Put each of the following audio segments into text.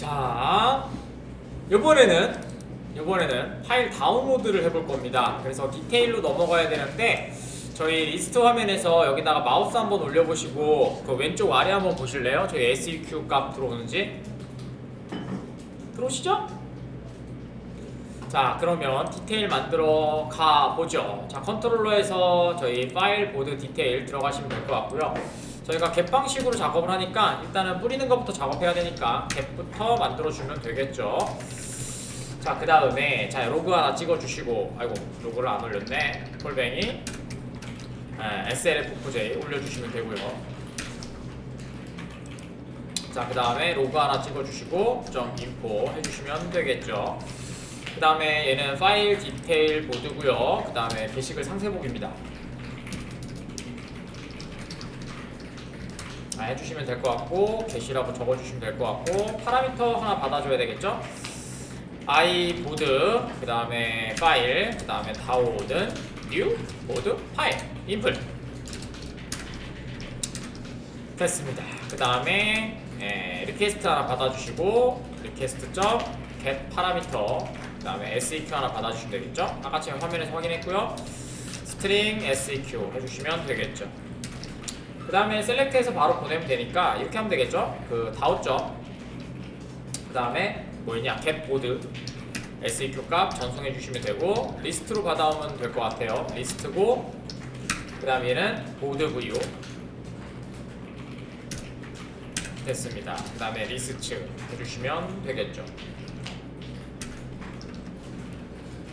자, 이번에는 파일 다운로드를 해볼 겁니다. 그래서 디테일로 넘어가야 되는데 저희 리스트 화면에서 여기다가 마우스 한번 올려보시고 그 왼쪽 아래 한번 보실래요? 저희 SEQ 값 들어오는지 들어오시죠? 자, 그러면 디테일 만들어 가보죠. 자, 컨트롤러에서 저희 파일 보드 디테일 들어가시면 될 것 같고요. 저희가 겟 방식으로 작업을 하니까 일단은 뿌리는 것부터 작업해야 되니까 겟부터 만들어주면 되겠죠. 자, 그 다음에 자 로그 하나 찍어주시고, 아이고 로그를 안 올렸네. 폴뱅이 SLF4j 올려주시면 되고요. 자, 그 다음에 로그 하나 찍어주시고 점 인포 해주시면 되겠죠. 그 다음에 얘는 파일 디테일 보드고요. 그 다음에 게시글 상세복입니다. 해주시면 될 것 같고, 게시라고 적어주시면 될 것 같고, 파라미터 하나 받아줘야 되겠죠. i 보드, 그 다음에 파일, 그 다음에 다운로드, 뉴 보드 파일 인풋 됐습니다. 그 다음에 리퀘스트 하나 받아주시고, 리퀘스트 점 get 파라미터, 그 다음에 SEQ 하나 받아주시면 되겠죠. 아까처럼 화면에서 확인했고요. 스트링 SEQ 해주시면 되겠죠. 그 다음에 셀렉트해서 바로 보내면 되니까 이렇게 하면 되겠죠. 그 다우점, 그 다음에 뭐였냐, get 보드 SEQ 값 전송해 주시면 되고, 리스트로 받아오면 될 것 같아요. 리스트고, 그 다음에 얘는 보드 view 됐습니다. 그 다음에 리스트 해주시면 되겠죠.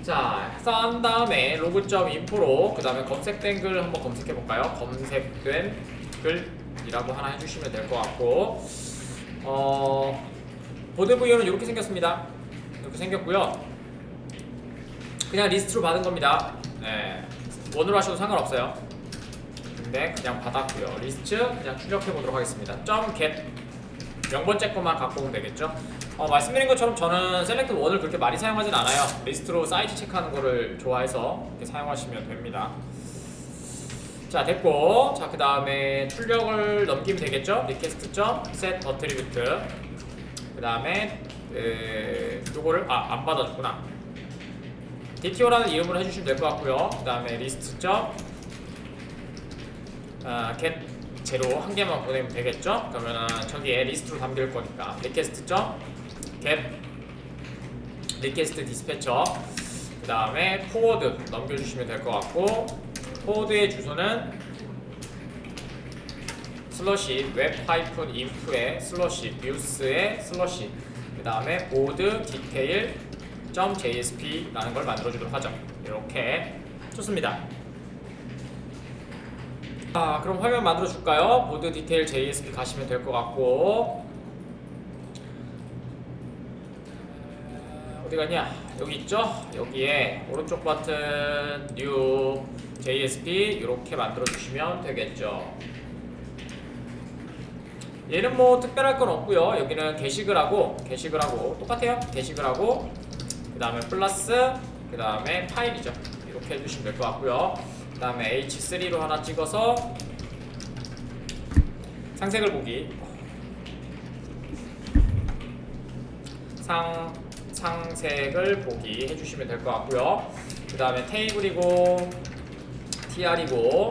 자, 한 다음에 로그점 인포로 그 다음에 검색된 글 한번 검색해 볼까요? 검색된 글이라고 하나 해주시면 될 것 같고, 보드 views 이렇게 생겼습니다. 이렇게 생겼고요. 그냥 리스트로 받은 겁니다. 네, 원으로 하셔도 상관없어요. 근데 그냥 받았고요. 리스트 그냥 출력해 보도록 하겠습니다. .get 명번째 것만 갖고 오면 되겠죠. 말씀드린 것처럼 저는 셀렉트 1을 그렇게 많이 사용하진 않아요. 리스트로 사이즈 체크하는 거를 좋아해서 이렇게 사용하시면 됩니다. 자, 됐고, 자, 그 다음에 출력을 넘기면 되겠죠. request.set attribute, 그 다음에 요거를 안 받아줬구나. dto라는 이름으로 해주시면 될 것 같고요. 그 다음에 list. get 제로 한 개만 보내면 되겠죠. 그러면은 저기에 리스트로 담길 거니까 request. get request dispatcher, 그 다음에 forward 넘겨주시면 될 것 같고, forward의 주소는 슬러시 web-inf의 슬러시 views의 슬러시, 그 다음에 board detail .jsp 라는 걸 만들어 주도록 하죠. 이렇게 좋습니다. 그럼 화면 만들어 줄까요? 보드 디테일 JSP 가시면 될 것 같고, 어디 갔냐? 여기 있죠? 여기에 오른쪽 버튼 New JSP 이렇게 만들어 주시면 되겠죠. 얘는 뭐 특별할 건 없고요. 여기는 게시글하고 똑같아요. 게시글하고 그 다음에 플러스, 그 다음에 파일이죠. 이렇게 해주시면 될 것 같고요. 그 다음에 H3로 하나 찍어서 상색을 보기, 상색을 보기 해주시면 될 것 같고요. 그 다음에 테이블이고 tr이고,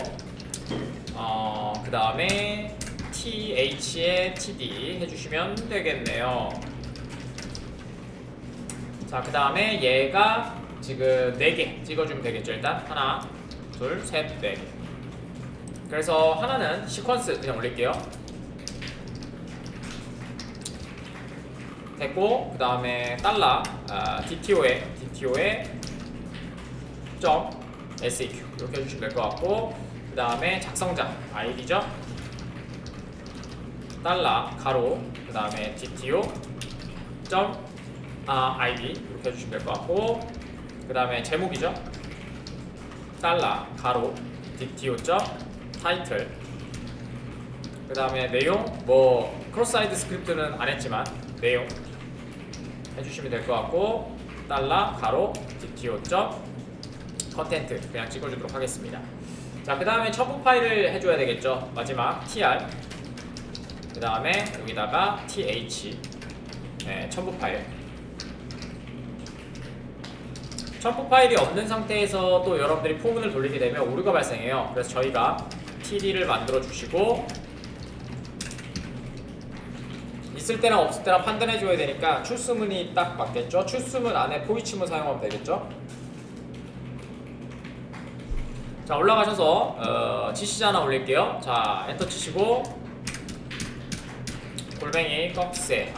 그 다음에 th에 td 해주시면 되겠네요. 자, 그 다음에 얘가 지금 4개 찍어주면 되겠죠. 일단 하나, 둘, 셋, 넷. 그래서 하나는 시퀀스 그냥 올릴게요. 됐고, 그 다음에 달러 DTO에 점 SEQ 이렇게 해주시면 될 것 같고, 그 다음에 작성자 아이디죠. 달러 가로, 그 다음에 DTO 점 ID 이렇게 해주시면 될 것 같고, 그 다음에 제목이죠. 달러 가로 DTO 점 타이틀, 그 다음에 내용, 뭐 크로스사이드 스크립트는 안 했지만 내용 해주시면 될 것 같고, 달러 가로 DTO 점 컨텐트 그냥 찍어주도록 하겠습니다. 자, 그 다음에 첨부 파일을 해줘야 되겠죠. 마지막 tr, 그 다음에 여기다가 th 네, 첨부 파일. 첨부 파일이 없는 상태에서 또 여러분들이 포문을 돌리게 되면 오류가 발생해요. 그래서 저희가 TD를 만들어 주시고 있을 때나 없을 때나 판단해 줘야 되니까 출수문이 딱 맞겠죠? 출수문 안에 포이치문 사용하면 되겠죠? 자, 올라가셔서 지시자 하나 올릴게요. 자, 엔터 치시고 골뱅이 꺽쇠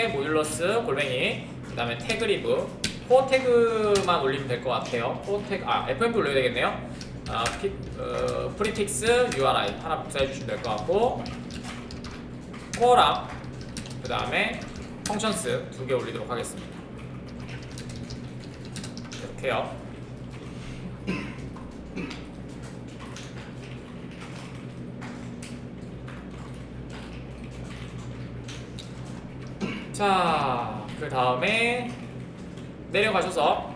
모듈러스 골뱅이, 그 다음에 태그리브 코어 태그만 올리면 될 것 같아요. 코어 태그, FMP 올려야 되겠네요. 프리픽스 URI 하나 복사해 주시면 될 것 같고, 코어랑 그 다음에 펑션스 2개 올리도록 하겠습니다. 이렇게요. 자, 그 다음에 내려가셔서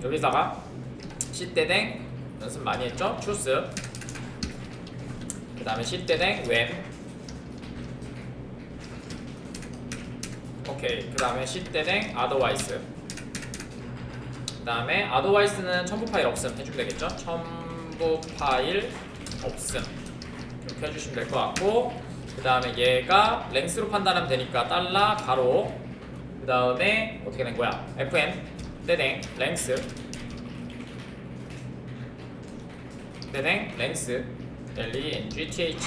여기다가 시대댕 연습 많이 했죠? 추스, 그 다음에 시대댕 웬, 오케이, 그 다음에 시대댕 아더와이스, 그 다음에 아더와이스는 첨부 파일 없음 해주면 되겠죠? 첨부 파일 없음 이렇게 해주시면 될 것 같고, 그 다음에 얘가 랭스로 판단하면 되니까 달러 가로, 그 다음에 어떻게 된 거야? fn 떼댕 랭스 떼댕 랭스 length,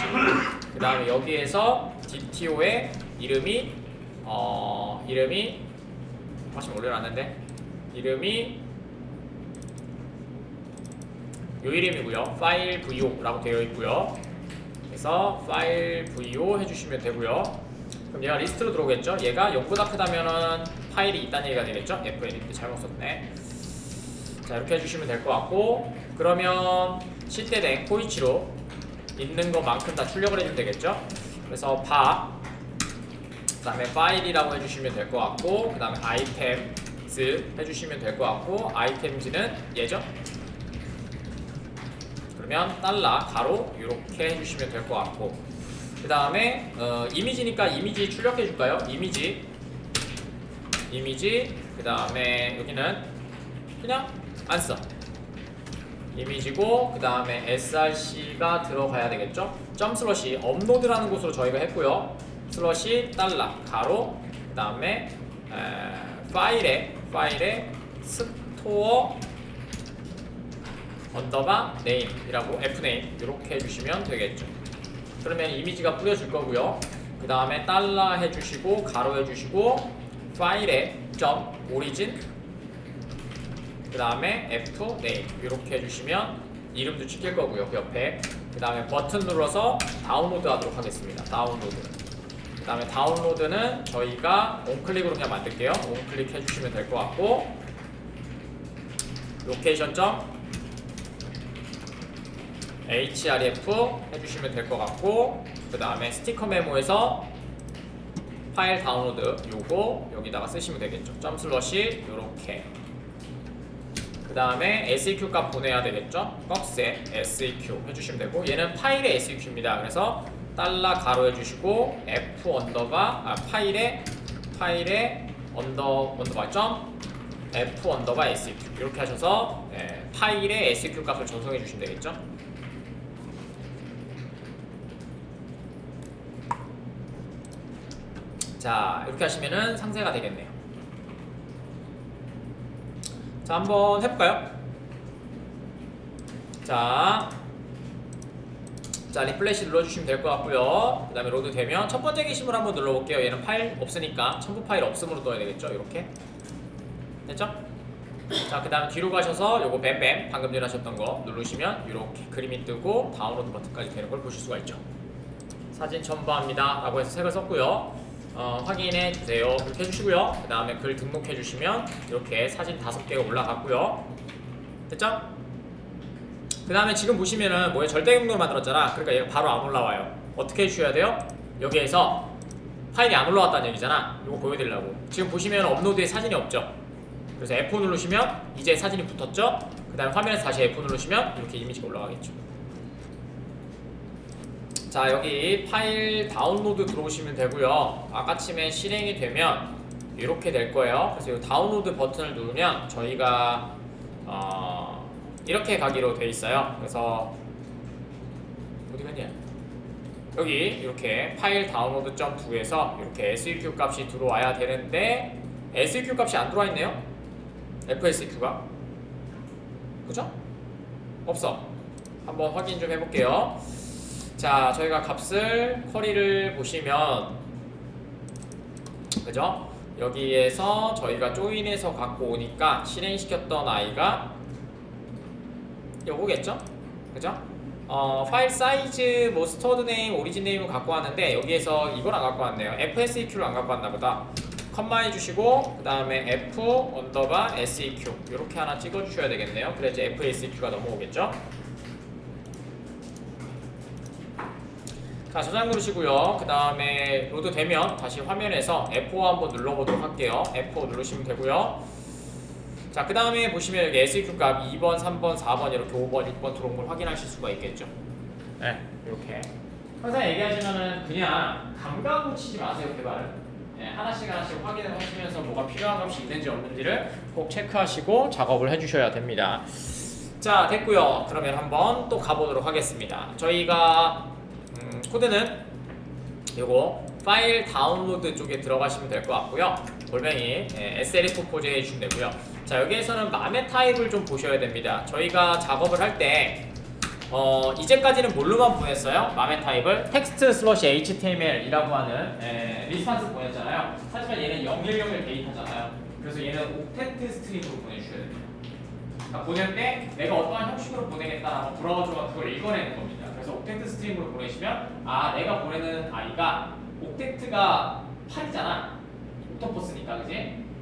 그 다음에 여기에서 dto의 이름이 지금 올려놨는데 이름이 요 이름이고요. 파일 vo 라고 되어 있고요. 그래서 파일 vo 해주시면 되고요. 그럼 얘가 리스트로 들어오겠죠? 얘가 0보다 크다면은 파일이 있다는 얘기가 되겠죠? fn 이렇게 잘못 썼네. 자, 이렇게 해주시면 될 것 같고, 그러면 시대댕 포이치로 있는 것만큼 다 출력을 해주면 되겠죠? 그래서 그 다음에 파일이라고 해주시면 될 것 같고, 그 다음에 아이템즈 해주시면 될 것 같고, 아이템즈는 얘죠? 그러면 달러 가로 이렇게 해주시면 될 것 같고, 그 다음에 이미지니까 이미지 출력해 줄까요? 이미지, 그 다음에 여기는 그냥 안 써. 이미지고, 그 다음에 src가 들어가야 되겠죠? 점 슬러시 업로드라는 곳으로 저희가 했고요. 슬러시 달러 가로, 그 다음에 파일에 스토어 언더바 네임이라고 fname 이렇게 해주시면 되겠죠. 그러면 이미지가 뿌려질 거고요. 그 다음에 달러 해주시고 가로 해주시고 파일에 점 오리진, 그 다음에 f name 이렇게 해주시면 이름도 찍힐 거고요. 그 옆에 그 다음에 버튼 눌러서 다운로드 하도록 하겠습니다. 다운로드. 그 다음에 다운로드는 저희가 온클릭으로 그냥 만들게요. 온클릭 해주시면 될 것 같고, 로케이션 점 href 해주시면 될 것 같고, 그 다음에 스티커 메모에서 파일 다운로드 요거 여기다가 쓰시면 되겠죠. 점 슬러시 요렇게. 그 다음에 seq 값 보내야 되겠죠. 꺽쇠 seq 해주시면 되고, 얘는 파일의 seq입니다. 그래서 달러 가로 해주시고 f 언더바 파일에 언더바 점 f 언더바 seq 이렇게 하셔서 파일의 seq 값을 전송해 주시면 되겠죠. 자, 이렇게 하시면은 상세가 되겠네요. 자, 한번 해볼까요? 자, 리플래시 눌러주시면 될 것 같고요. 그 다음에 로드 되면 첫 번째 게시물 한번 눌러볼게요. 얘는 파일 없으니까 첨부 파일 없음으로 넣어야 되겠죠. 이렇게 됐죠? 자, 그 다음에 뒤로 가셔서 요거 뱀뱀 방금 전에 하셨던 거 누르시면 이렇게 그림이 뜨고 다운로드 버튼까지 되는 걸 보실 수가 있죠. 사진 첨부합니다 라고 해서 색을 썼고요. 확인해 주세요. 그렇게 해주시고요. 그 다음에 글 등록해 주시면 이렇게 사진 5개가 올라갔고요. 됐죠? 그 다음에 지금 보시면은 뭐에 절대 경로를 만들었잖아. 그러니까 얘가 바로 안 올라와요. 어떻게 해주셔야 돼요? 여기에서 파일이 안 올라왔다는 얘기잖아. 이거 보여드리려고. 지금 보시면 업로드에 사진이 없죠. 그래서 F4 누르시면 이제 사진이 붙었죠. 그 다음에 화면에서 다시 F4 누르시면 이렇게 이미지가 올라가겠죠. 자, 여기 파일 다운로드 들어오시면 되고요. 아까쯤에 실행이 되면 이렇게 될 거예요. 그래서 이 다운로드 버튼을 누르면 저희가 이렇게 가기로 돼 있어요. 그래서 어디 갔냐? 여기 이렇게 파일 다운로드 .2에서 이렇게 SEQ 값이 들어와야 되는데 SEQ 값이 안 들어와 있네요. FSEQ가 그죠? 없어. 한번 확인 좀 해볼게요. 자, 저희가 값을 쿼리를 보시면 그죠? 여기에서 저희가 조인해서 갖고 오니까 실행시켰던 아이가 요거겠죠? 그죠? 파일 사이즈, 뭐 스토어드 네임, 오리진 네임을 갖고 왔는데 여기에서 이걸 안 갖고 왔네요. FSEQ를 안 갖고 왔나 보다. 컴마 해주시고 그 다음에 F 언더바 SEQ 이렇게 하나 찍어주셔야 되겠네요. 그래야 이제 FSEQ가 넘어오겠죠? 자, 저장 누르시고요. 그 다음에 로드 되면 다시 화면에서 F5 한번 눌러보도록 할게요. F5 누르시면 되고요. 자, 그 다음에 보시면 여기 SEQ 값 2번, 3번, 4번 이렇게 5번, 6번 들어온 걸 확인하실 수가 있겠죠. 네, 이렇게 항상 얘기하시면은 그냥 감각으로 치지 마세요, 개발을. 네, 하나씩 확인을 하시면서 뭐가 필요한 값이 있는지 없는지를 꼭 체크하시고 작업을 해주셔야 됩니다. 자, 됐고요. 그러면 한번 또 가보도록 하겠습니다. 저희가 코드는 요거 파일 다운로드 쪽에 들어가시면 될 것 같고요. 골뱅이 SLF 포즈해 주시면 되고요. 자, 여기에서는 맘의 타입을 좀 보셔야 됩니다. 저희가 작업을 할 때 이제까지는 뭘로만 보냈어요? 맘의 타입을 텍스트 슬러시 HTML이라고 하는 리스판스 보냈잖아요. 하지만 얘는 0101 데이터잖아요. 그래서 얘는 옥텟트 스트링으로 보내주셔야 됩니다. 그러니까 보낼 때 내가 어떠한 형식으로 보내겠다라고 브라우저가 그걸 읽어내는 겁니다. 그래서 옥텟트 스트링으로 보내시면 내가 보내는 아이가 옥텟트가 8이잖아. 옥토퍼스니까, 그지?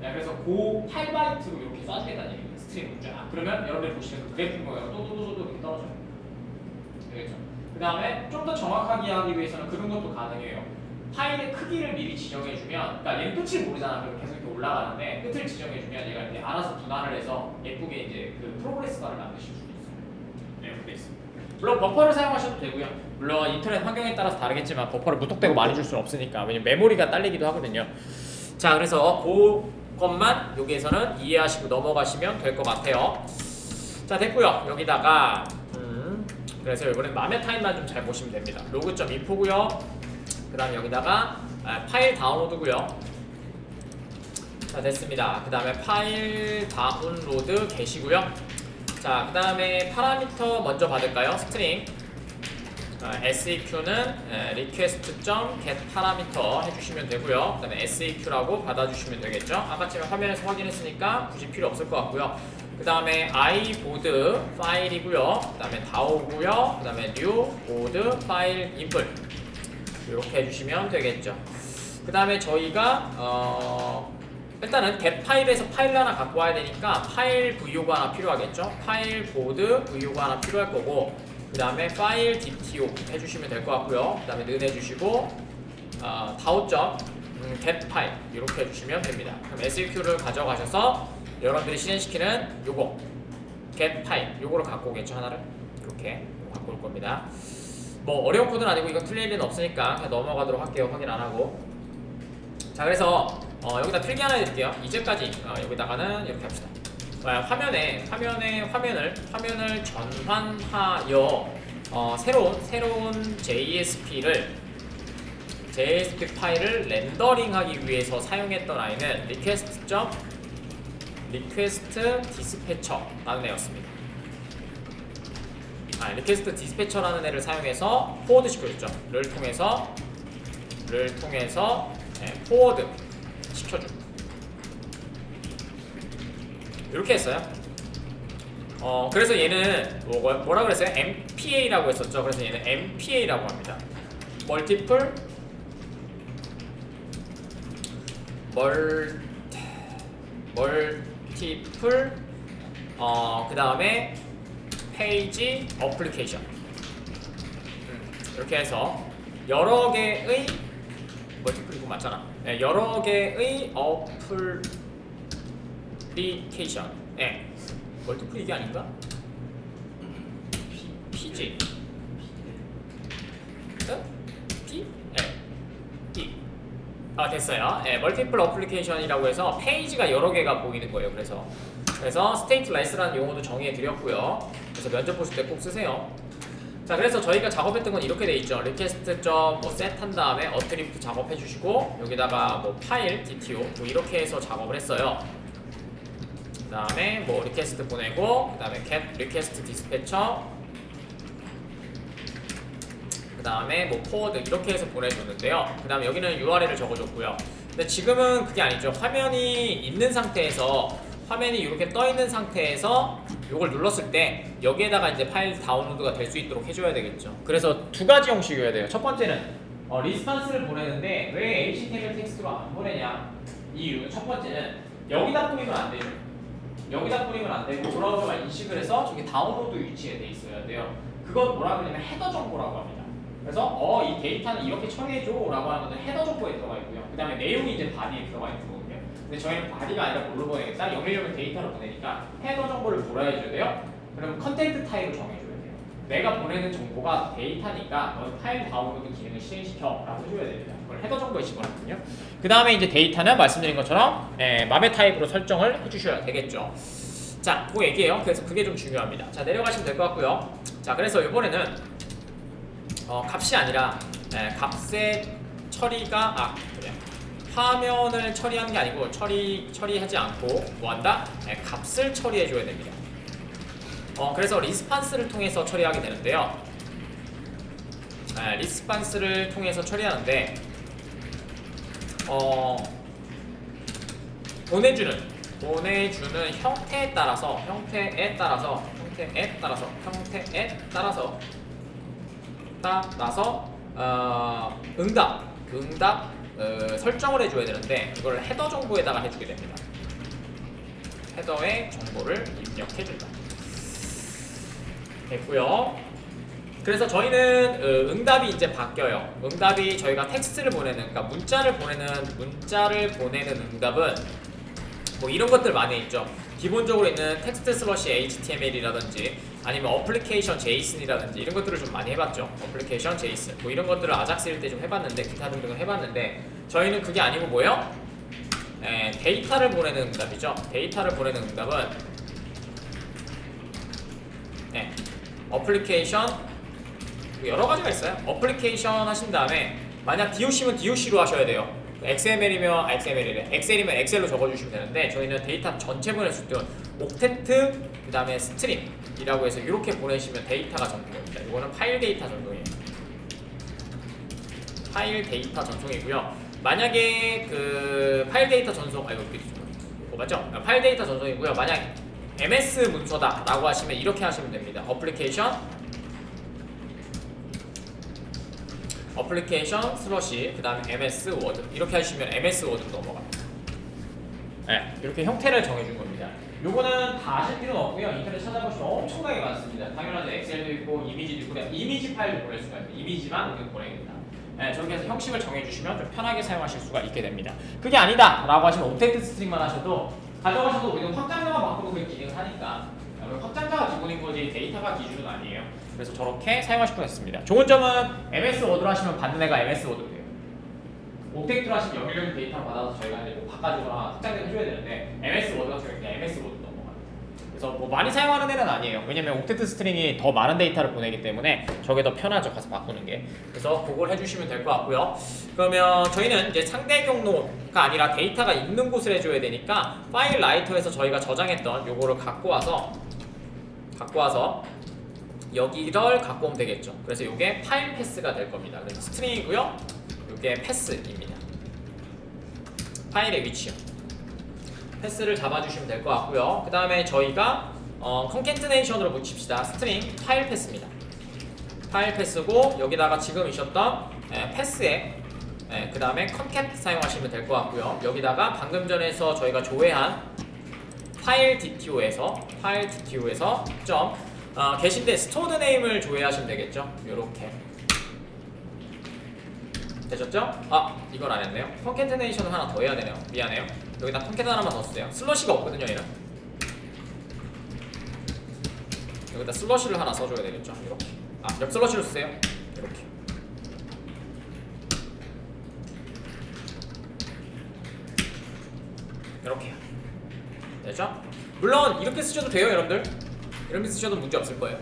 네, 그래서 그 8바이트로 이렇게 쏴주겠다는 얘기예요. 스트링으로 쫙. 그러면 여러분들 보시면 그 그래픽 모양으로 또또또또 이렇게 떨어져요. 되겠죠? 그 다음에 좀 더 정확하게 하기 위해서는 그런 것도 가능해요. 파일의 크기를 미리 지정해주면, 그러니까 얘는 끝을 모르잖아. 그럼 계속 이렇게 올라가는데 끝을 지정해주면 얘가 이제 알아서 분할을 해서 예쁘게 이제 그 프로그레스 바를 만드실 수도 있어요. 네, 이렇게 있습니다. 물론 버퍼를 사용하셔도 되고요. 물론 인터넷 환경에 따라서 다르겠지만 버퍼를 무턱대고 많이 줄 수는 없으니까. 왜냐면 메모리가 딸리기도 하거든요. 자, 그래서 그것만 여기에서는 이해하시고 넘어가시면 될 것 같아요. 자, 됐고요. 여기다가 그래서 이번엔 맘의 타입만 좀 잘 보시면 됩니다. 로그.info고요. 그 다음에 여기다가 파일 다운로드고요. 자, 됐습니다. 그 다음에 파일 다운로드 게시고요. 자, 그 다음에 파라미터 먼저 받을까요? 스트링 SEQ는 request.getParameter 해주시면 되고요. 그 다음에 SEQ라고 받아주시면 되겠죠. 아까처럼 화면에서 확인했으니까 굳이 필요 없을 것 같고요. 그 다음에 iBoard 파일이고요. 그 다음에 DAO고요. 그 다음에 new board 파일 input 이렇게 해주시면 되겠죠. 그 다음에 저희가 일단은 get 파일에서 파일 하나 갖고 와야 되니까 파일 VO가 하나 필요하겠죠. 파일 보드 VO가 하나 필요할 거고, 그 다음에 파일 DTO 해주시면 될 것 같고요. 그 다음에 는 해주시고 DAO.get 파일 이렇게 해주시면 됩니다. 그럼 SEQ를 가져가셔서 여러분들이 실행시키는 요거 get 파일 요거를 갖고 오겠죠. 하나를 이렇게 갖고 올 겁니다. 뭐 어려운 코드는 아니고 이건 틀릴 일은 없으니까 그냥 넘어가도록 할게요. 확인 안 하고. 자, 그래서 여기다 필기 하나 해드릴게요. 이제까지 여기다가는 이렇게 합시다. 화면을 전환하여 새로운 JSP 파일을 렌더링하기 위해서 사용했던 아이는 request dispatcher라는 애였습니다. request dispatcher라는 애를 사용해서 포워드 시켜줬죠. 를 통해서 포워드 시켜줘. 이렇게 했어요. 그래서 얘는 뭐라 그랬어요? MPA라고 했었죠. 그래서 얘는 MPA라고 합니다. Multiple 그 다음에 페이지 어플리케이션 이렇게 해서 여러 개의 멀티플이고 맞잖아. 여러 개의 어플리케이션. 멀티플 이게 아닌가? PG. 됐어요. 멀티플 어플리케이션이라고 해서 페이지가 여러 개가 보이는 거예요. 그래서 스테이트레스라는 용어도 정의해 드렸고요. 그래서 면접 보실 때 꼭 쓰세요. 자, 그래서 저희가 작업했던 건 이렇게 돼 있죠. 리퀘스트 셋 한 다음에 어트리프트 작업해 주시고 여기다가 뭐 파일 DTO 뭐 이렇게 해서 작업을 했어요. 그 다음에 뭐 리퀘스트 보내고, 그 다음에 get 리퀘스트 디스패처, 그 다음에 뭐 포워드 이렇게 해서 보내줬는데요. 그 다음에 여기는 URL을 적어줬고요. 근데 지금은 그게 아니죠. 화면이 있는 상태에서, 화면이 이렇게 떠 있는 상태에서 이걸 눌렀을 때 여기에다가 이제 파일 다운로드가 될 수 있도록 해줘야 되겠죠. 그래서 두 가지 형식이어야 돼요. 첫 번째는 리스판스를 보내는데 왜 HTML 텍스트로 안 보내냐, 이유. 첫 번째는 여기다 뿌리면 안 되죠. 여기다 뿌리면 안 되고 브라우저가 인식을 해서 저기 다운로드 위치에 돼 있어야 돼요. 그건 뭐라 그러냐면 헤더 정보라고 합니다. 그래서 이 데이터는 이렇게 처리해줘 라고 하는 것은 헤더 정보에 들어가 있고요. 그 다음에 내용이 이제 바디에 들어가 있는 거거든요. 근데 저희는 바디가 아니라 뭘로 보내겠다? 016을 데이터로 보내니까 헤더 정보를 몰아해줘야 돼요. 그럼 컨텐트 타입을 정해줘야 돼요. 내가 보내는 정보가 데이터니까 너는 파일 다운로드 기능을 실행시켜 라고 해줘야 됩니다. 그걸 헤더 정보에 집어넣거든요. 그 다음에 이제 데이터는 말씀드린 것처럼 맘의 타입으로 설정을 해주셔야 되겠죠. 자, 그 얘기예요. 그래서 그게 좀 중요합니다. 자, 내려가시면 될 것 같고요. 자, 그래서 이번에는 값이 아니라 값의 처리가 그래. 화면을 처리하는 게 아니고 처리하지 않고 뭐한다? 값을 처리해 줘야 됩니다. 그래서 리스판스를 통해서 처리하게 되는데요. 리스판스를 통해서 처리하는데 보내주는 형태에 따라서 응답 설정을 해줘야 되는데 이걸 헤더 정보에다가 해주게 됩니다. 헤더에 정보를 입력해준다. 됐고요. 그래서 저희는 응답이 이제 바뀌어요. 응답이 저희가 텍스트를 보내는, 그러니까 문자를 보내는 응답은 뭐 이런 것들 많이 있죠. 기본적으로 있는 텍스트 슬러시 HTML이라든지 아니면 어플리케이션 JSON이라든지 이런 것들을 좀 많이 해봤죠. 어플리케이션 JSON 뭐 이런 것들을 아작스일 때 좀 해봤는데, 기타 등등을 해봤는데 저희는 그게 아니고 뭐예요? 데이터를 보내는 응답이죠. 데이터를 보내는 응답은 어플리케이션 여러 가지가 있어요. 어플리케이션 하신 다음에 만약 DOC면 DOC로 하셔야 돼요. XML이면 XML이래. 엑셀이면 엑셀로 적어주시면 되는데 저희는 데이터 전체 보냈을 때 옥텟트 그 다음에 스트림이라고 해서 이렇게 보내시면 데이터가 전송됩니다. 이거는 파일 데이터 전송이에요. 파일 데이터 전송이고요. 만약에 그 파일 데이터 전송 맞죠? 파일 데이터 전송이고요. 만약 MS 문서다라고 하시면 이렇게 하시면 됩니다. 어플리케이션 슬러시 그 다음에 MS 워드 이렇게 하시면 MS 워드로 넘어갑니다. 이렇게 형태를 정해준 겁니다. 요거는 다 아실 필요는 없고요. 인터넷 찾아보시면 엄청나게 많습니다. 당연하죠. 엑셀도 있고 이미지도 있고 그냥 이미지 파일도 보낼 수가 있고 이미지만 우리가 보내겠다. 저렇게 해서 형식을 정해주시면 좀 편하게 사용하실 수가 있게 됩니다. 그게 아니다 라고 하시면 옥텟트 스트링만 하셔도 가져가셔도 우리는 확장자만 바꾸고 그 기능을 하니까 확장자가 기본인 거지 데이터가 기준은 아니에요. 그래서 저렇게 사용하실 수 있습니다. 좋은 점은 MS 워드로 하시면 받는 애가 MS 워드로 돼요. 옥텟트로 하시면 016 데이터를 받아서 저희가 이제 뭐 바꿔주거나 확장을 해줘야 되는데 MS 워드 같은 경우는 그냥 MS 워드로 넘어갑니다. 그래서 뭐 많이 사용하는 애는 아니에요. 왜냐면 옥텟트 스트링이 더 많은 데이터를 보내기 때문에 저게 더 편하죠. 가서 바꾸는 게. 그래서 그걸 해주시면 될 것 같고요. 그러면 저희는 이제 상대 경로가 아니라 데이터가 있는 곳을 해줘야 되니까 파일 라이터에서 저희가 저장했던 요거를 갖고 와서 여기를 갖고 오면 되겠죠. 그래서 이게 파일 패스가 될 겁니다. 그래서 스트링이고요. 이게 패스입니다. 파일의 위치요. 패스를 잡아주시면 될 것 같고요. 그 다음에 저희가 컨캐트네이션으로 붙입시다. 스트링 파일 패스입니다. 파일 패스고 여기다가 지금 있었던 패스에 그 다음에 컨캐트 사용하시면 될 것 같고요. 여기다가 방금 전에서 저희가 조회한 파일 DTO에서 점 계신데 스토어드 네임을 조회하시면 되겠죠. 요렇게 되셨죠? 이건 안 했네요. 컨캐트네이션을 하나 더 해야 되네요. 미안해요. 여기다 컨캐트 하나만 더 쓰세요. 슬러시가 없거든요, 얘는. 여기다 슬러시를 하나 써줘야 되겠죠. 이렇게. 옆 슬러시를 쓰세요. 이렇게. 이렇게요. 됐죠? 물론 이렇게 쓰셔도 돼요, 여러분들. 이렇게 쓰셔도 문제 없을 거예요.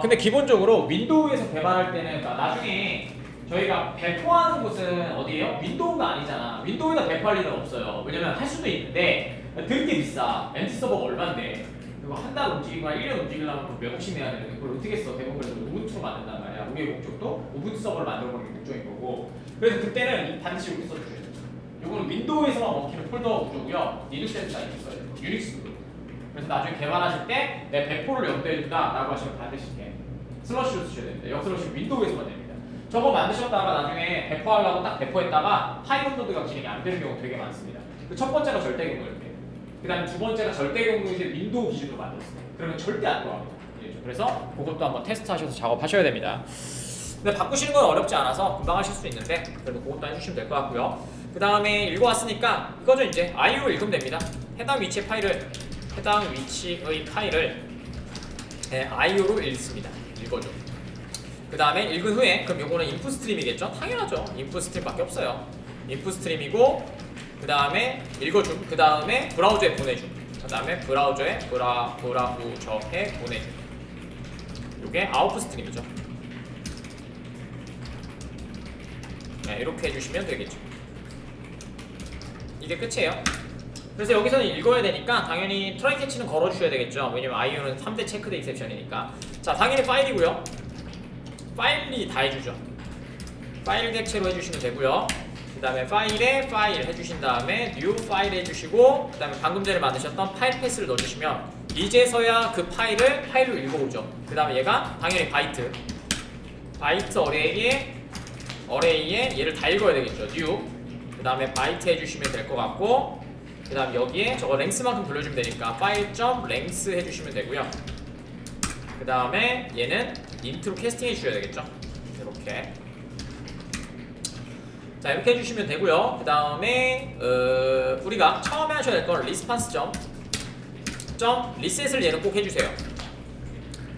근데 기본적으로 윈도우에서 개발할 때는 그러니까 나중에 저희가 배포하는 곳은 어디예요? 윈도우가 아니잖아. 윈도우에다 배포할 일은 없어요. 왜냐면 할 수도 있는데 되게 비싸. MT 서버가 얼마인데 그리고 한 달 움직이거나 1년 움직이려면 몇억씩 내야 되는데 그걸 어떻게 써? 대부분 그래서 우분투로 만든단 말이야. 우리의 목적도 우분투 서버를 만들어보는 게 목적인 거고 그래서 그때는 반드시 여기 써주셔야 돼요. 요거는 윈도우에서만 먹히는 폴더 구조고요. 리눅스에서 다 이렇게 써요. 유닉스도. 그래서 나중에 개발하실 때 내 배포를 염두에 둔다 라고 하시면 반드시 이렇게 슬러시로 쓰셔야 됩니다. 역슬러시 윈도우에서만 됩니다. 저거 만드셨다가 나중에 배포하려고 딱 배포했다가 파일 업로드가 진행이 안 되는 경우 되게 많습니다. 그 첫 번째가 절대 경고였대요. 그 다음에 두 번째가 절대 경고 이제 윈도우 기준으로 만들었어요. 그러면 절대 안 돌아갑니다. 그래서 그것도 한번 테스트 하셔서 작업하셔야 됩니다. 근데 바꾸시는 건 어렵지 않아서 금방 하실 수 있는데 그래도 그것도 해주시면 될 것 같고요. 그 다음에 읽어왔으니까 이거죠. 이제 IO 읽으면 됩니다. 해당 위치의 파일을 IO로 읽습니다. 읽어줘. 그 다음에 읽은 후에 그럼 요거는 인풋 스트림이겠죠? 당연하죠. 인풋 스트림밖에 없어요. 인풋 스트림이고 그 다음에 읽어줌. 그 다음에 브라우저에 보내줌. 그 다음에 브라우저에 보내줌. 요게 아웃풋 스트림이죠. 네, 이렇게 해주시면 되겠죠. 이게 끝이에요. 그래서 여기서는 읽어야 되니까 당연히 트라이 캐치는 걸어주셔야 되겠죠. 왜냐면 IO는 3대 체크드 익셉션이니까. 자, 당연히 파일이고요. 파일이 다 해주죠. 파일 객체로 해주시면 되고요. 그 다음에 파일에 파일 해주신 다음에 new 파일 해주시고 그 다음에 방금 전에 만드셨던 파일 패스를 넣어주시면 이제서야 그 파일로 읽어오죠. 그 다음에 얘가 당연히 바이트 어레이에 얘를 다 읽어야 되겠죠. new 그 다음에 바이트 해주시면 될 것 같고 그 다음 여기에 저거 랭스만큼 돌려주면 되니까 file.length 해주시면 되고요. 그 다음에 얘는 인트로 캐스팅 해주셔야 되겠죠. 이렇게 자 이렇게 해주시면 되고요. 그 다음에 우리가 처음에 하셔야 될 건 리스판스 리셋을 얘는 꼭 해주세요.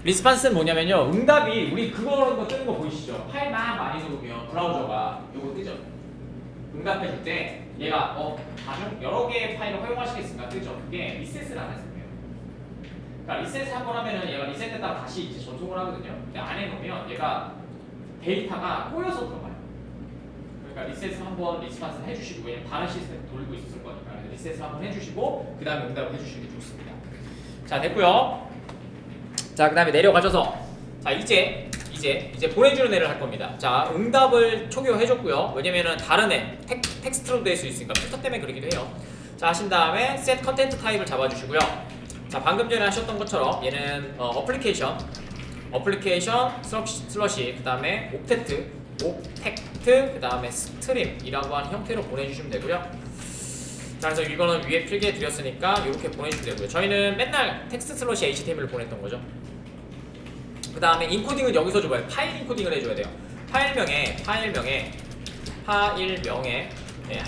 리스판스는 뭐냐면요, 응답이 우리 그거 뜨는 거 보이시죠? 파일 막 많이 넣으면 브라우저가 요거 뜨죠. 응답해줄 때 얘가 여러 개의 파일을 허용하시겠습니까? 뜨죠. 그게 리셋을 안 해서 그래요. 그러니까 리셋을 한번 하면은 얘가 리셋됐다가 다시 이제 전송을 하거든요. 근데 안 해놓으면 얘가 데이터가 꼬여서 들어가요. 그러니까 리셋을 한번 리스판스를 해주시고, 왜냐면 다른 시스템 돌리고 있을 거니까 리셋을 한번 해주시고 그 다음에 응답을 해주시는 게 좋습니다. 자, 됐고요. 자, 그 다음에 내려가셔서 자 이제 보내주는 애를 할 겁니다. 자, 응답을 초기화해줬고요. 왜냐면은 다른 애 텍스트로 될 수 있으니까 필터 때문에 그러기도 해요. 자, 하신 다음에 set content 타입을 잡아주시고요. 자, 방금 전에 하셨던 것처럼 얘는 어플리케이션 슬러시 그 다음에 옥텍트 그 다음에 스트림이라고 하는 형태로 보내주시면 되고요. 자, 그래서 이거는 위에 필기해 드렸으니까 이렇게 보내주시면 되고요. 저희는 맨날 텍스트 슬러시 HTML을 보냈던 거죠. 그 다음에 인코딩은 여기서 줘봐요. 파일 인코딩을 해줘야 돼요. 파일명에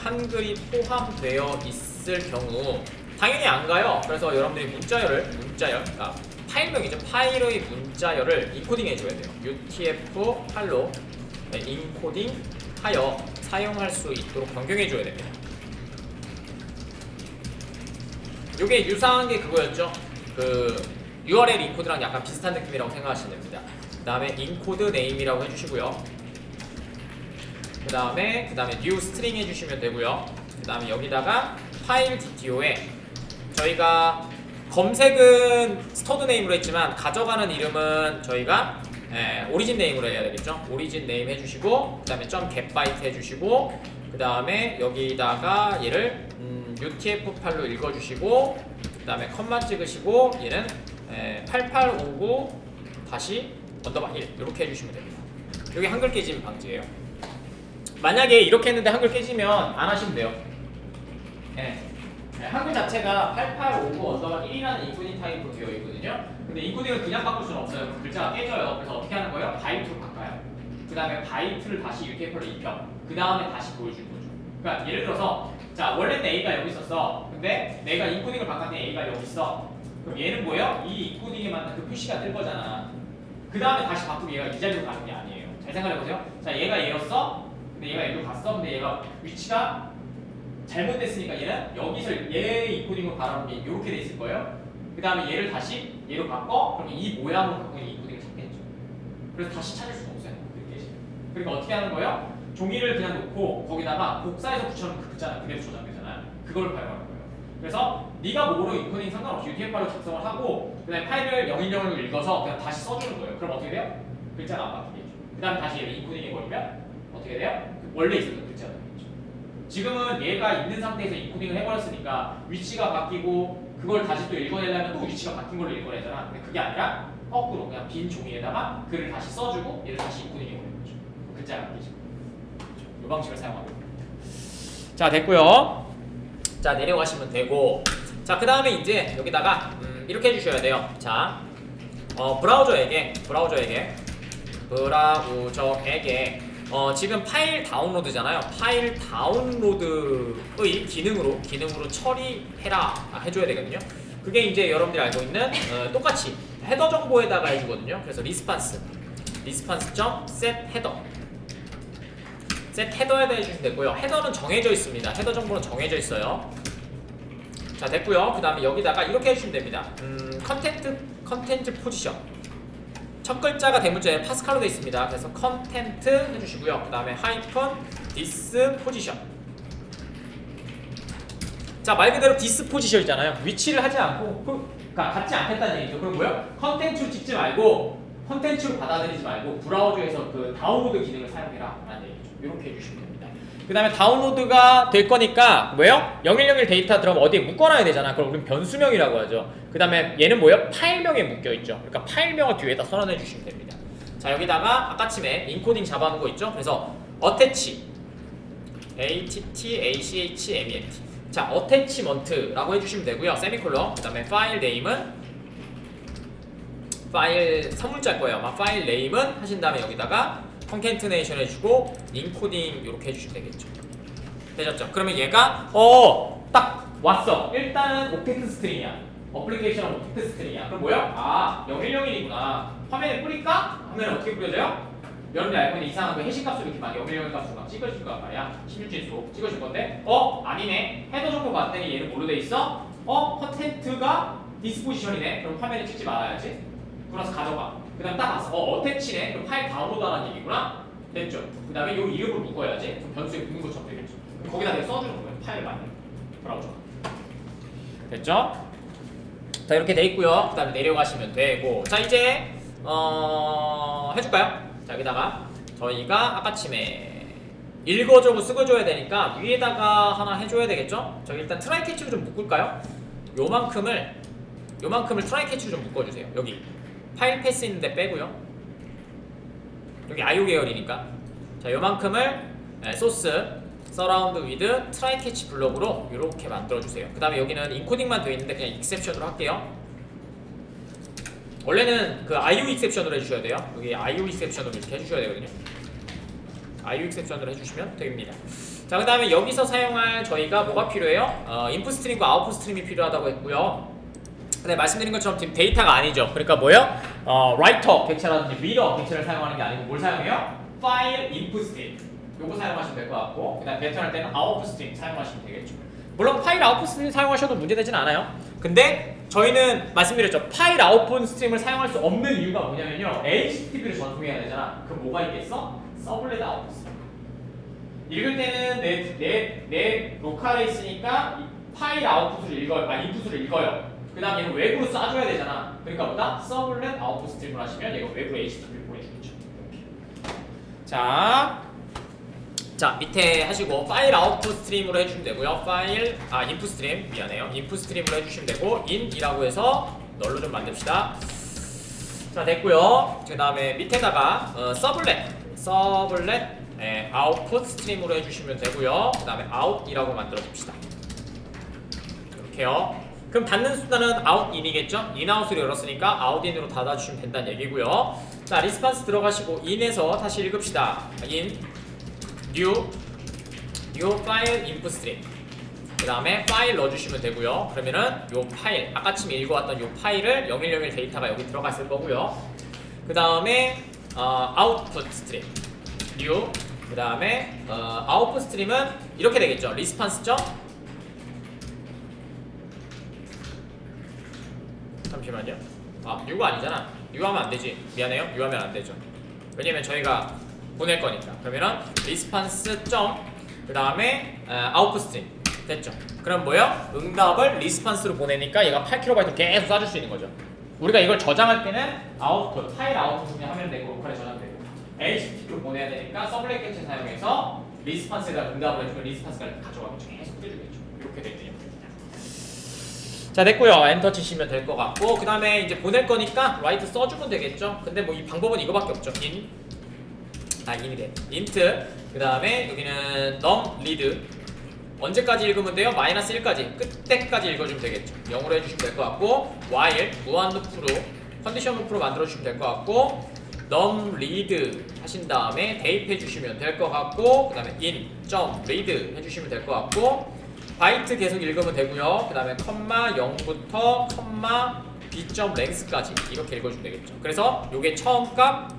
한글이 포함되어 있을 경우 당연히 안 가요. 그래서 여러분들이 문자열, 그러니까 파일명이죠. 파일의 문자열을 인코딩 해줘야 돼요. UTF-8로 인코딩하여 사용할 수 있도록 변경해줘야 됩니다. 요게 유사한 게 그거였죠. 그 URL 인코드랑 약간 비슷한 느낌이라고 생각하시면 됩니다. 그 다음에 인코드 네임이라고 해주시고요. 그 다음에 new string 해주시면 되고요. 그 다음에 여기다가 파일 DTO에 저희가 검색은 스토드 네임으로 했지만 가져가는 이름은 저희가 오리진 네임으로 해야 되겠죠. 오리진 네임 해주시고 그 다음에 .getbyte 해주시고 그 다음에 여기다가 얘를 UTF-8로 읽어주시고 그 다음에 컴마 찍으시고 얘는 8859 다시 언더바 1 이렇게 해주시면 됩니다. 이게 한글 깨짐 방지예요. 만약에 이렇게 했는데 한글 깨지면 안 하시면 돼요. 한글 자체가 8859 언더바 1이라는 인코딩 타입으로 되어 있거든요. 근데 인코딩을 그냥 바꿀 수는 없어요. 글자가 깨져요. 그래서 어떻게 하는 거예요? 바이트로 바꿔요. 그 다음에 바이트를 다시 UTF-8로 입혀. 그 다음에 다시 보여주는 거죠. 그러니까 예를 들어서 자, 원래는 A가 여기 있었어. 근데 내가 인코딩을 바꿨더니 A가 여기 있어. 그럼 얘는 뭐예요? 이 인코딩에 맞는 그 표시가 뜰 거잖아. 그 다음에 다시 바꾸면 얘가 이 자리로 가는 게 아니에요. 잘 생각해보세요. 자, 얘가 얘였어. 근데 얘가 여기로 갔어. 근데 얘가 위치가 잘못됐으니까 얘는 여기서 얘의 인코딩으로 바라보면 이렇게 돼 있을 거예요. 그 다음에 얘를 다시 얘로 바꿔. 그러면 이 모양으로 갖고 있는 인코딩을 찾겠죠. 그래서 다시 찾을 수가 없어요. 그러니까 어떻게 하는 거예요? 종이를 그냥 놓고 거기다가 복사해서 붙여놓으면 그 글자는 그대로 저장되잖아요. 그걸 활용하는 거예요. 그래서 네가 뭐로 인코딩 상관없이 UTF-8로 작성을 하고 그다음에 파일을 010으로 읽어서 그냥 다시 써주는 거예요. 그럼 어떻게 돼요? 글자가 안 바뀌겠죠. 그 다음에 다시 얘를 인코딩 해버리면 어떻게 돼요? 원래 있었던 글자가 되겠죠. 지금은 얘가 있는 상태에서 인코딩을 해버렸으니까 위치가 바뀌고 그걸 다시 또 읽어내려면 또 위치가 바뀐 걸로 읽어내잖아. 근데 그게 아니라 거꾸로 그냥 빈 종이에다가 글을 다시 써주고 얘를 다시 인코딩 해버리는 거죠. 글자가 바뀌죠. 이 방식을 사용하고 있습니다. 자, 됐고요. 자, 내려가시면 되고, 자, 그 다음에 이제 여기다가 이렇게 해주셔야 돼요. 자, 브라우저에게 지금 파일 다운로드잖아요. 파일 다운로드의 기능으로 처리해라 해줘야 되거든요. 그게 이제 여러분들이 알고 있는 똑같이 헤더 정보에다가 해주거든요. 그래서 response.set 헤더에다 해주시면 되고요. 헤더는 정해져 있습니다. 헤더 정보는 정해져 있어요. 자, 됐고요. 그 다음에 여기다가 이렇게 해주시면 됩니다. 컨텐트 포지션. 첫 글자가 대문자에 파스칼로 되어 있습니다. 그래서 컨텐트 해주시고요. 그 다음에 하이픈 디스 포지션. 자, 말 그대로 디스 포지션이잖아요. 위치를 하지 않고, 그러니까 갖지 않겠다는 얘기죠. 그럼 뭐예요? 컨텐츠로 찍지 말고, 컨텐츠로 받아들이지 말고, 브라우저에서 그 다운로드 기능을 사용해라 라는 얘기죠. 이렇게 해주시면 됩니다. 그 다음에 다운로드가 될 거니까 뭐예요? 0101 데이터 들어가면 어디에 묶어놔야 되잖아. 그럼 우리는 변수명이라고 하죠. 그 다음에 얘는 뭐예요? 파일명에 묶여있죠. 그러니까 파일명을 뒤에다 선언해 주시면 됩니다. 자, 여기다가 아까쯤에 인코딩 잡아놓은 거 있죠? 그래서 attach attachment 자, attachment라고 해주시면 되고요. 세미콜론. 그 다음에 파일 네임은 파일 선물자일 거예요. 아마 파일 네임은 하신 다음에 여기다가 컨캐트네이션 해주고 인코딩 이렇게 해주시면 되겠죠. 되셨죠? 그러면 얘가 딱 왔어. 일단은 옥텟트 스트링이야. 어플리케이션 옥텟트 스트링이야. 그럼 뭐야? 아, 0101이구나. 화면에 뿌릴까? 화면에 어떻게 뿌려져요? 여러분들 알고 있는 이상한 그 해시값을 이렇게 막 0101 값으로 막 찍어줄 거란 말이야. 16진수 찍어줄 건데 아니네. 헤더 정보 봤더니 얘는 뭘로 돼 있어? 컨텐트가 디스포지션이네. 그럼 화면에 찍지 말아야지. 그래서 가져가. 그 다음에 딱 봤어. 어태치네. 그럼 파일 다운로드하라는 얘기구나. 됐죠. 그 다음에 요 이름을 묶어야지. 그럼 변수에 붙는 것처럼 되겠죠. 그럼 거기다 내가 써주는 거예요. 파일 만들 브라우저. 됐죠? 자, 이렇게 돼 있고요. 그 다음에 내려가시면 되고. 자, 이제 해줄까요? 자, 여기다가 저희가 아까쯤에 읽어주고 쓰고줘야 되니까 위에다가 하나 해줘야 되겠죠? 저기 일단 트라이 캐치로 좀 묶을까요? 요만큼을 트라이 캐치로 좀 묶어주세요. 여기 파일 패스 있는데 빼고요. 여기 IO 계열이니까. 자, 요만큼을 소스 서라운드 위드 트라이 캐치 블록으로 이렇게 만들어주세요. 그 다음에 여기는 인코딩만 되어 있는데 그냥 익셉션으로 할게요. 원래는 그 IO 익셉션으로 해주셔야 돼요. 여기 IO 익셉션으로 이렇게 해주셔야 되거든요. IO 익셉션으로 해주시면 됩니다. 자, 그 다음에 여기서 사용할 저희가 뭐가 필요해요? 인풋 스트림과 아웃풋 스트림이 필요하다고 했고요. 근데 말씀드린 것처럼 지금 데이터가 아니죠. 그러니까 뭐예요? 라이터 객체라든지 리더 객체를 사용하는 게 아니고 뭘 사용해요? 파일 인풋 스트림. 요거 사용하시면 될 것 같고, 그 다음 배턴할 때는 아웃풋 스트림 사용하시면 되겠죠. 물론 파일 아웃풋 스트림 사용하셔도 문제되진 않아요. 근데 저희는 말씀드렸죠. 파일 아웃풋 스트림을 사용할 수 없는 이유가 뭐냐면요. HTTP를 전송해야 되잖아. 그럼 뭐가 있겠어? 서블렛 아웃풋 스트림. 읽을 때는 내 로컬에 있으니까 파일 아웃풋을 읽어요. 인풋을 읽어요. 그 다음 얘는 외부로 쏴줘야 되잖아. 그러니까 뭐다? 서블렛 아웃풋 스트림을 하시면 얘가 외부로 HTTP를 보내주겠죠. 자, 밑에 하시고 파일 아웃풋 스트림으로 해주시면 되고요. 인풋 스트림 미안해요. 인풋 스트림으로 해주시면 되고 in이라고 해서 널로 좀 만듭시다. 자, 됐고요. 그 다음에 밑에다가 서블렛 아웃풋 스트림으로 해주시면 되고요. 그 다음에 out이라고 만들어줍시다. 이렇게요. 그럼 닫는 수단은 out인이겠죠? in아웃을 열었으니까 out인으로 닫아주시면 된다는 얘기고요. 자, 리스판스 들어가시고 in에서 다시 읽읍시다. in new 파일 input stream. 그 다음에 파일 넣어주시면 되고요. 그러면은 요 파일 아까쯤에 읽어왔던 요 파일을 0101 데이터가 여기 들어가 있을 거고요. 그 다음에 output stream new 그 다음에 아웃풋 스트림은 이렇게 되겠죠. 리스판스 점 잠시만요. 뉴가 아니잖아. 뉴하면 안 되지. 미안해요. 뉴하면 안 되죠. 왜냐면 저희가 보낼 거니까. 그러면은 리스판스 점 그 다음에 아웃풋 스트림 됐죠. 그럼 뭐요? 응답을 리스판스로 보내니까 얘가 8KB 계속 쏴줄 수 있는 거죠. 우리가 이걸 저장할 때는 아웃풋, 파일 아웃풋 그냥 하면 되고 로컬에 저장되고 HTTP로 보내야 되니까 서블렛 개체 사용해서 리스판스에다 응답을 해주면 리스판스가 가져가고 계속 떼주겠죠. 이렇게 되네요. 자 됐고요. 엔터 치시면 될 것 같고 그 다음에 이제 보낼 거니까 라이트 써주면 되겠죠. 근데 뭐 이 방법은 이거밖에 없죠. 인이래. 인트 그 다음에 여기는 num read 언제까지 읽으면 돼요? 마이너스 1까지 끝때까지 읽어주면 되겠죠. 0으로 해주시면 될 것 같고 while 무한 루프로 컨디션 루프로 만들어주시면 될 것 같고 num read 하신 다음에 대입해 주시면 될 것 같고 그 다음에 in.read 해주시면 될 것 같고 바이트 계속 읽으면 되고요. 그 다음에 컴마 0부터 컴마 b.length까지 이렇게 읽어주면 되겠죠. 그래서 요게 처음 값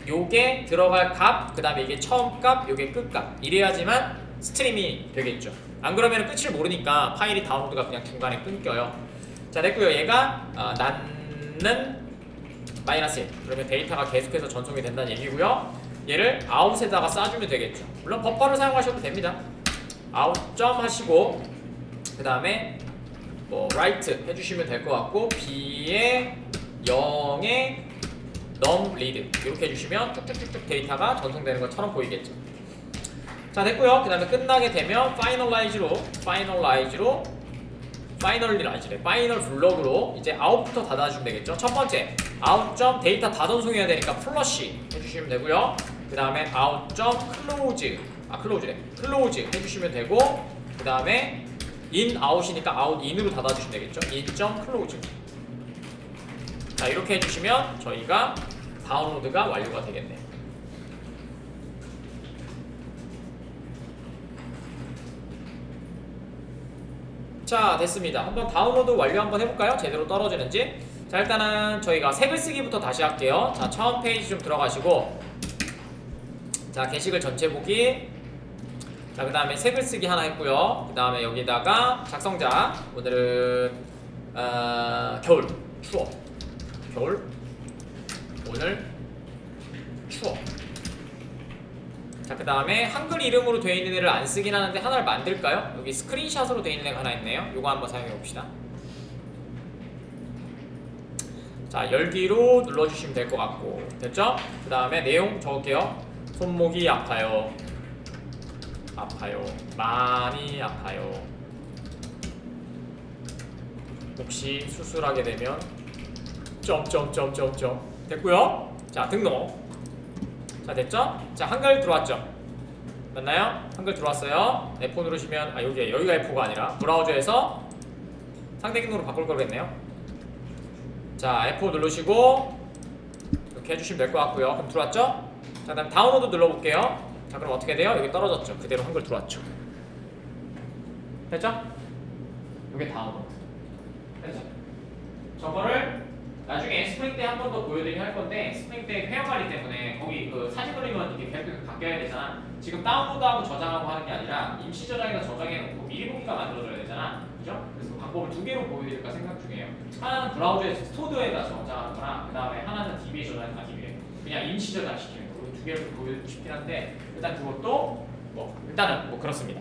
요게 들어갈 값 그 다음에 이게 처음 값 요게 끝값 이래야지만 스트림이 되겠죠. 안 그러면 끝을 모르니까 파일이 다운로드가 그냥 중간에 끊겨요. 자 됐고요. 얘가 나는 마이너스 1 그러면 데이터가 계속해서 전송이 된다는 얘기고요. 얘를 아웃에다가 쏴주면 되겠죠. 물론 버퍼를 사용하셔도 됩니다. 아웃 점 하시고 그 다음에 뭐 write 해주시면 될 것 같고 b에 0에 num read 이렇게 해주시면 쭉쭉쭉쭉 데이터가 전송되는 것처럼 보이겠죠. 자 됐고요. 그 다음에 끝나게 되면 파이널 블럭으로 이제 아웃부터 닫아주시면 되겠죠. 첫 번째 아웃 점 데이터 다 전송해야 되니까 플러시 해주시면 되고요. 그 다음에 아웃 점 클로즈 해주시면 되고 그 다음에 in 아웃이니까 아웃 in으로 닫아주시면 되겠죠. in 점 클로즈 자 이렇게 해주시면 저희가 다운로드가 완료가 되겠네요. 자 됐습니다. 한번 다운로드 완료 한번 해볼까요? 제대로 떨어지는지. 자 일단은 저희가 색을 쓰기부터 다시 할게요. 자 처음 페이지 좀 들어가시고 자 게시글 전체 보기 자 그 다음에 색을 쓰기 하나 했고요. 그 다음에 여기다가 작성자 오늘은 겨울 추워 겨울 오늘 추워 자 그 다음에 한글 이름으로 되어 있는 애를 안 쓰긴 하는데 하나를 만들까요? 여기 스크린샷으로 되어 있는 애가 하나 있네요. 요거 한번 사용해 봅시다. 자 열기로 눌러주시면 될 것 같고 됐죠? 그 다음에 내용 적을게요. 손목이 아파요 많이 아파요 혹시 수술하게 되면 점점점점점 됐고요. 자 등록 자 됐죠? 자 한글 들어왔죠? 맞나요? 한글 들어왔어요. F4 누르시면 여기가 F4가 아니라 브라우저에서 상대 기능으로 바꿀 거겠네요. 자 F4 누르시고 이렇게 해주시면 될 것 같고요. 그럼 들어왔죠? 자 그다음 다운로드 눌러볼게요. 자 그럼 어떻게 돼요? 여기 떨어졌죠? 그대로 한글 들어왔죠? 됐죠? 이게 다운로드 됐죠? 저거를 나중에 스프링 때 한 번 더 보여드리긴 할 건데 스프링 때 회원관리 때문에 거기 그 사진 올리면 이게 계속 바뀌어야 되잖아. 지금 다운로드하고 저장하고 하는 게 아니라 임시 저장이나 저장해놓고 미리 보기가 만들어져야 되잖아. 그죠? 그래서 그 방법을 두 개로 보여드릴까 생각 중이에요. 하나는 브라우저에서 스토드에다 저장하는 거나 그 다음에 하나는 DB에 저장하는 DB에 그냥 임시 저장시키는 거. 두 개를 보여드리고 싶긴 한데 일단 그것도 일단은 그렇습니다.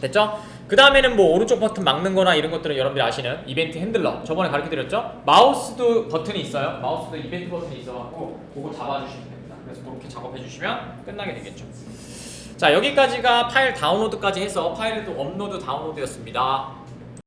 됐죠? 그 다음에는 오른쪽 버튼 막는 거나 이런 것들은 여러분들이 아시는 이벤트 핸들러 저번에 가르쳐 드렸죠? 마우스도 버튼이 있어요. 마우스도 이벤트 버튼이 있어갖고 그거 잡아주시면 됩니다. 그래서 그렇게 작업해 주시면 끝나게 되겠죠. 자 여기까지가 파일 다운로드까지 해서 파일도 업로드 다운로드였습니다.